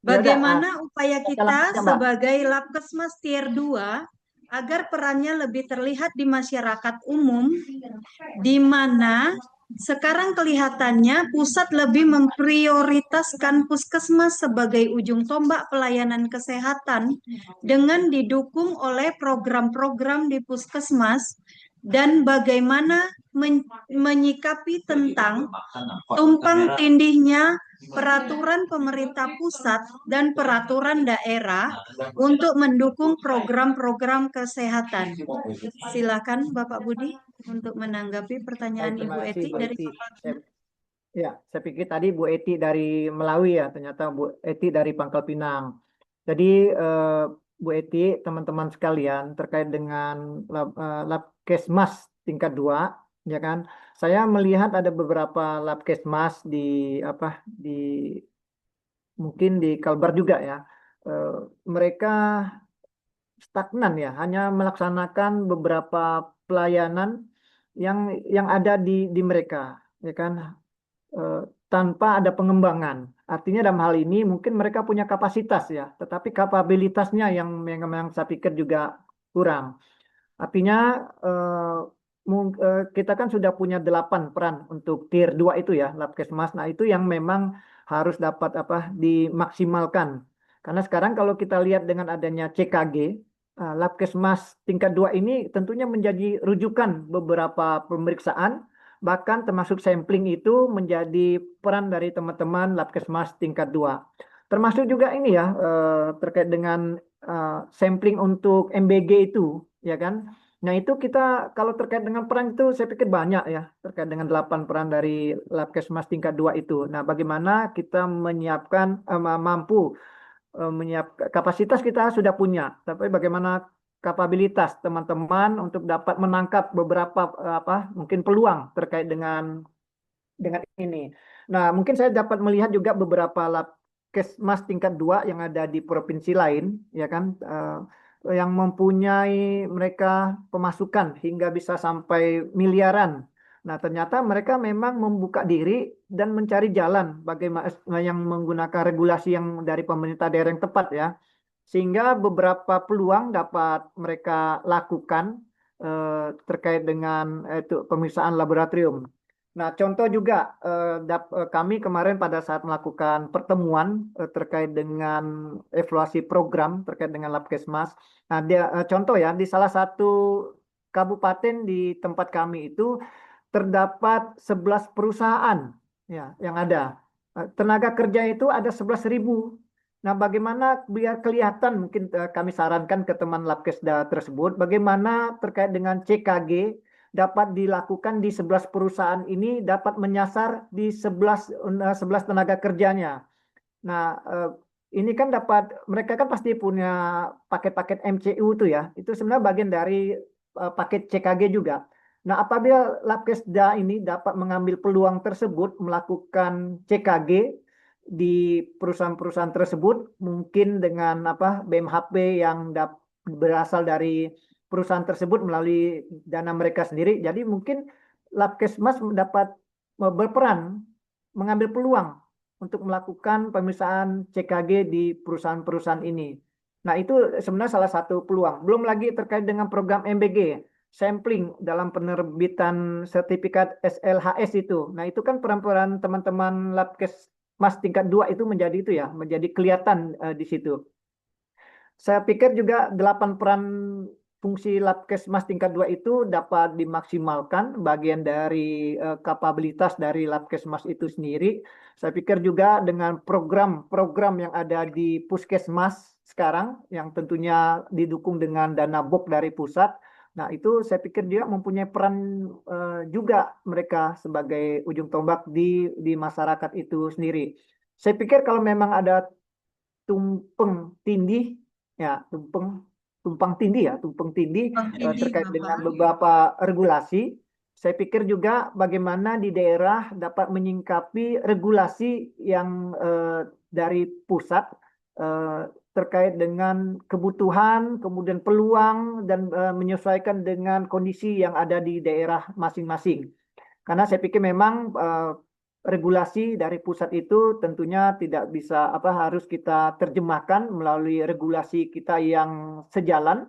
Bagaimana upaya kita sebagai Labkesmas tier 2 agar perannya lebih terlihat di masyarakat umum, di mana sekarang kelihatannya pusat lebih memprioritaskan puskesmas sebagai ujung tombak pelayanan kesehatan dengan didukung oleh program-program di puskesmas, dan bagaimana menyikapi tentang tumpang tindihnya peraturan pemerintah pusat dan peraturan daerah untuk mendukung program-program kesehatan. Silakan Bapak Budi untuk menanggapi pertanyaan Ibu Eti dari Ya, saya pikir tadi Bu Eti dari Melawi ya, ternyata Bu Eti dari Pangkal Pinang. Jadi Bu Eti, teman-teman sekalian terkait dengan Labkesmas tingkat 2, ya kan? Saya melihat ada beberapa Labkesmas di mungkin di Kalbar juga ya. Mereka stagnan ya, hanya melaksanakan beberapa pelayanan yang ada di mereka, ya kan? eh, Tanpa ada pengembangan. Artinya dalam hal ini mungkin mereka punya kapasitas ya, tetapi kapabilitasnya yang saya pikir juga kurang. Artinya kita kan sudah punya 8 peran untuk tier 2 itu ya, Labkesmas. Nah, itu yang memang harus dapat dimaksimalkan. Karena sekarang kalau kita lihat dengan adanya CKG, Labkesmas tingkat 2 ini tentunya menjadi rujukan beberapa pemeriksaan, bahkan termasuk sampling itu menjadi peran dari teman-teman Labkesmas tingkat 2. Termasuk juga ini ya, terkait dengan sampling untuk MBG itu, ya kan? Nah, itu kita kalau terkait dengan peran itu saya pikir banyak ya, terkait dengan 8 peran dari Labkesmas tingkat 2 itu. Nah, bagaimana kita menyiapkan mampu menyiapkan kapasitas kita sudah punya, tapi bagaimana kapabilitas teman-teman untuk dapat menangkap beberapa mungkin peluang terkait dengan ini. Nah, mungkin saya dapat melihat juga beberapa Labkesmas tingkat 2 yang ada di provinsi lain, ya kan, yang mempunyai mereka pemasukan hingga bisa sampai miliaran Nah, ternyata mereka memang membuka diri dan mencari jalan bagaimana yang menggunakan regulasi yang dari pemerintah daerah yang tepat ya. Sehingga beberapa peluang dapat mereka lakukan terkait dengan itu pemeriksaan laboratorium. Nah, contoh juga kami kemarin pada saat melakukan pertemuan terkait dengan evaluasi program terkait dengan Labkesmas. Nah, contoh ya di salah satu kabupaten di tempat kami itu terdapat 11 perusahaan ya yang ada. Tenaga kerja itu ada 11.000. Nah, bagaimana biar kelihatan mungkin kami sarankan ke teman Labkesda tersebut bagaimana terkait dengan CKG dapat dilakukan di 11 perusahaan ini dapat menyasar di 11 tenaga kerjanya. Nah, ini kan dapat mereka kan pasti punya paket-paket MCU itu ya. Itu sebenarnya bagian dari paket CKG juga. Nah, apabila Labkesda ini dapat mengambil peluang tersebut melakukan CKG di perusahaan-perusahaan tersebut, mungkin dengan BMHP yang berasal dari perusahaan tersebut melalui dana mereka sendiri. Jadi mungkin Labkesmas dapat berperan mengambil peluang untuk melakukan pemeriksaan CKG di perusahaan-perusahaan ini. Nah, itu sebenarnya salah satu peluang. Belum lagi terkait dengan program MBG, sampling dalam penerbitan sertifikat SLHS itu. Nah, itu kan peran-peran teman-teman Labkesmas tingkat 2 itu menjadi itu ya, menjadi kelihatan di situ. Saya pikir juga 8 peran fungsi Labkesmas tingkat 2 itu dapat dimaksimalkan bagian dari kapabilitas dari Labkesmas itu sendiri. Saya pikir juga dengan program-program yang ada di Puskesmas sekarang yang tentunya didukung dengan dana BOK dari pusat. Nah, itu saya pikir dia mempunyai peran juga mereka sebagai ujung tombak di masyarakat itu sendiri. Saya pikir kalau memang ada tumpeng tindih ya tumpang tindih Bang Tindi, terkait dengan Bapak. beberapa regulasi. Saya pikir juga bagaimana di daerah dapat menyingkapi regulasi yang dari pusat terkait dengan kebutuhan, kemudian peluang dan menyesuaikan dengan kondisi yang ada di daerah masing-masing. Karena saya pikir memang regulasi dari pusat itu tentunya tidak bisa harus kita terjemahkan melalui regulasi kita yang sejalan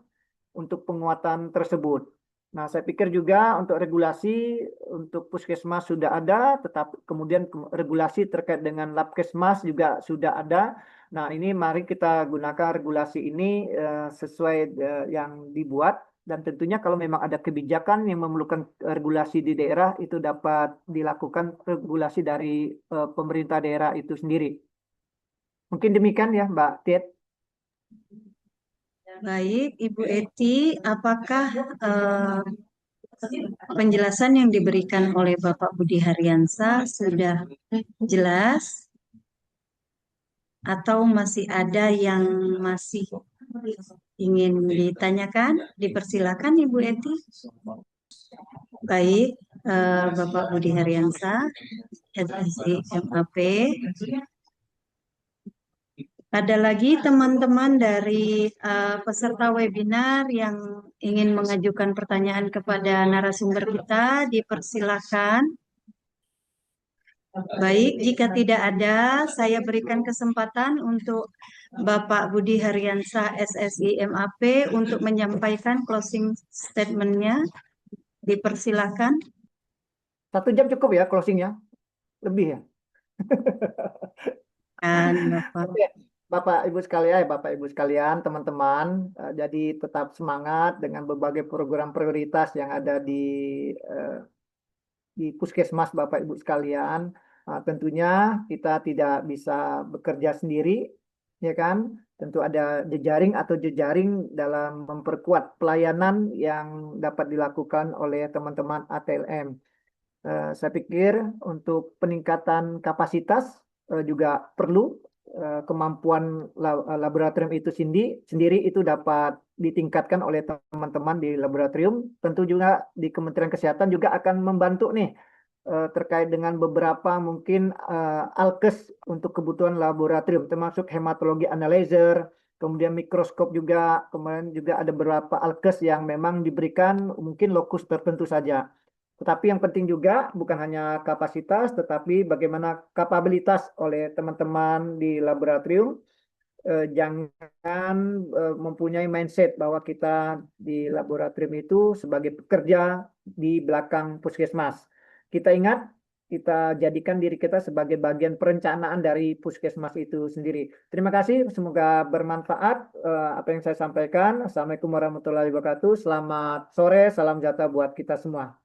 untuk penguatan tersebut. Nah, saya pikir juga untuk regulasi untuk Puskesmas sudah ada, tetapi kemudian regulasi terkait dengan Labkesmas juga sudah ada. Nah, ini mari kita gunakan regulasi ini sesuai yang dibuat. Dan tentunya kalau memang ada kebijakan yang memerlukan regulasi di daerah, itu dapat dilakukan regulasi dari pemerintah daerah itu sendiri. Mungkin demikian ya, Mbak Tiet. Baik, Ibu Eti, apakah penjelasan yang diberikan oleh Bapak Budi Haryansa sudah jelas atau masih ada yang masih ingin ditanyakan? Dipersilakan Ibu Eti. Baik, Bapak Budi Haryansa, SSI MAP. Ada lagi teman-teman dari peserta webinar yang ingin mengajukan pertanyaan kepada narasumber kita, dipersilakan. Baik, jika tidak ada, saya berikan kesempatan untuk Bapak Budi Haryansa SSI MAP untuk menyampaikan closing statement-nya. Dipersilakan. 1 jam cukup ya closingnya? Lebih ya? Dan Bapak. Oke, Bapak Ibu sekalian, teman-teman, jadi tetap semangat dengan berbagai program prioritas yang ada eh, di Puskesmas Bapak Ibu sekalian. Tentunya kita tidak bisa bekerja sendiri, ya kan? Tentu ada jejaring dalam memperkuat pelayanan yang dapat dilakukan oleh teman-teman ATLM. Saya pikir untuk peningkatan kapasitas juga perlu kemampuan laboratorium itu sendiri itu dapat ditingkatkan oleh teman-teman di laboratorium. Tentu juga di Kementerian Kesehatan juga akan membantu nih terkait dengan beberapa mungkin alkes untuk kebutuhan laboratorium, termasuk hematologi analyzer, kemudian mikroskop juga, kemudian juga ada beberapa alkes yang memang diberikan mungkin lokus tertentu saja. Tetapi yang penting juga bukan hanya kapasitas, tetapi bagaimana kapabilitas oleh teman-teman di laboratorium. Jangan mempunyai mindset bahwa kita di laboratorium itu sebagai pekerja di belakang puskesmas. Kita ingat, kita jadikan diri kita sebagai bagian perencanaan dari puskesmas itu sendiri. Terima kasih, semoga bermanfaat apa yang saya sampaikan. Assalamualaikum warahmatullahi wabarakatuh. Selamat sore, salam sejahtera buat kita semua.